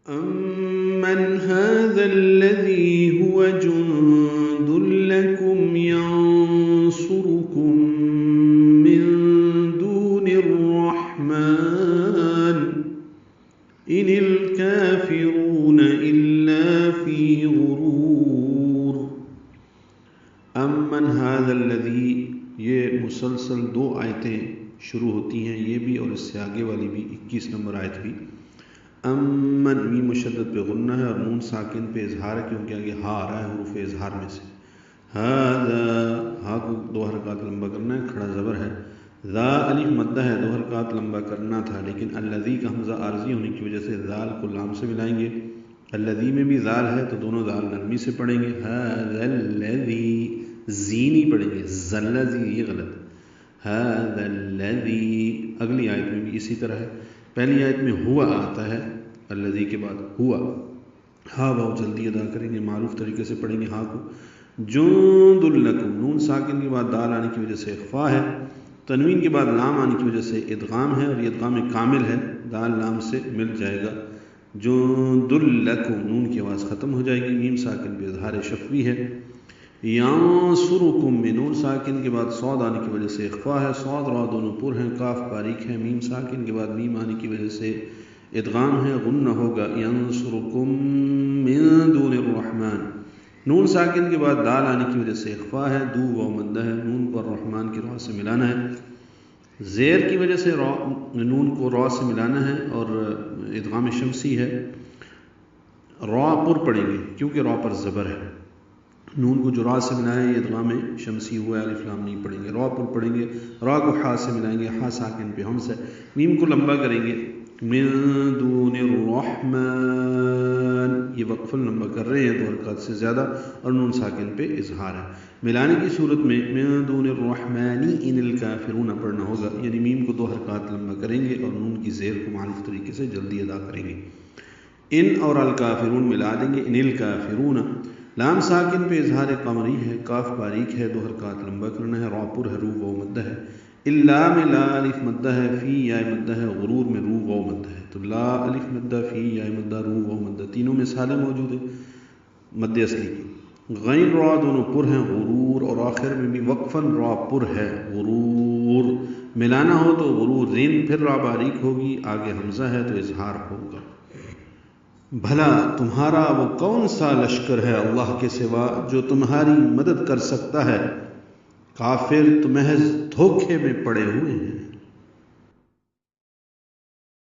أَمَّنْ هَذَا الَّذِي هُوَ جُندٌ لَكُمْ يَنْصُرُكُمْ مِنْ دُونِ الرَّحْمَنِ إِنِ الْكَافِرُونَ إِلَّا فِي غُرُورٍ۔ أَمَّنْ هَذَا الَّذِي، یہ مسلسل 2 آیتیں شروع ہوتی ہیں، یہ بھی اور اس سے آگے والی بھی 21 نمبر آیت بھی۔ امن میم مشدد پہ غنہ ہے اور نون ساکن پہ اظہار ہے، کیونکہ آگے ہا آ رہا ہے حروف اظہار میں سے۔ ہا کو 2 حرکات لمبا کرنا ہے، کھڑا زبر ہے۔ ذا الف مدہ ہے، 2 حرکات لمبا کرنا تھا، لیکن الذی کا حمزہ عارضی ہونے کی وجہ سے ذال کو لام سے ملائیں گے۔ الذی میں بھی ذال ہے تو دونوں ذال نرمی سے پڑھیں گے۔ ھذا الذی، زی نہیں پڑھیں گے، زلذی، یہ غلط۔ ھذا الذی، اگلی آیت میں بھی اسی طرح ہے۔ پہلی آیت میں ہوا آتا ہے، الذی کے بعد ہوا، ہا واو جلدی ادا کریں گے، معروف طریقے سے پڑھیں گے ہا کو۔ جند لکم، نون ساکن کے بعد دال آنے کی وجہ سے اخفا ہے، تنوین کے بعد لام آنے کی وجہ سے ادغام ہے، اور یہ ادغام کامل ہے، دال لام سے مل جائے گا۔ جند لکم، نون کی آواز ختم ہو جائے گی، میم ساکن پہ اظہار شفوی ہے۔ ینصرکم میں نون ساکن کے بعد صاد آنے کی وجہ سے اخفا ہے، صاد را دونوں پر ہیں، کاف باریک ہے، میم ساکن کے بعد میم آنے کی وجہ سے ادغام ہے، غنہ ہوگا۔ ینصرکم من دون الرحمن، نون ساکن کے بعد دال آنے کی وجہ سے اخفا ہے، دو واو مدہ ہے، نون کو الرحمن کی را سے ملانا ہے، زیر کی وجہ سے نون کو را سے ملانا ہے، اور ادغام شمسی ہے۔ را پر پڑھیں گے کیونکہ را پر زبر ہے، نون کو جو را سے ملایا ہے یہ ادغام شمسی ہوا ہے، الف لام نہیں پڑھیں گے، را پر پڑھیں گے، را کو ہا سے ملائیں گے، ہا ساکن پہ ہم سے، میم کو لمبا کریں گے۔ من دون الرحمن، یہ وقف لمبا کر رہے ہیں 2 حرکات سے زیادہ، اور نون ساکن پہ اظہار ہے۔ ملانے کی صورت میں من دون الرحمن ان الکافرون پڑھنا ہوگا، یعنی میم کو 2 حرکات لمبا کریں گے اور نون کی زیر کو معروف طریقے سے جلدی ادا کریں گے۔ ان اور الکافرون ملا دیں گے، ان الکافرون، لام ساکن پہ اظہار قمری ہے، کاف باریک ہے، 2 حرکات لمبا کرنا ہے، را پر ہے، رو واو مدہ ہے۔ الا میں لا الف مدہ ہے، فی یا مدہ ہے، غرور میں رو واو مدہ ہے، تو لا الف مدہ، فی یا مدہ، رو واو مدہ، تینوں میں سالے موجود ہیں مد اصلی کی۔ غین را دونوں پر ہیں، غرور، اور آخر میں بھی وقفاً را پر ہے، غرور، ملانا ہو تو غرور زین پھر را باریک ہوگی، آگے حمزہ ہے تو اظہار ہوگا۔ بھلا تمہارا وہ کون سا لشکر ہے اللہ کے سوا جو تمہاری مدد کر سکتا ہے؟ کافر تو محض دھوکے میں پڑے ہوئے ہیں۔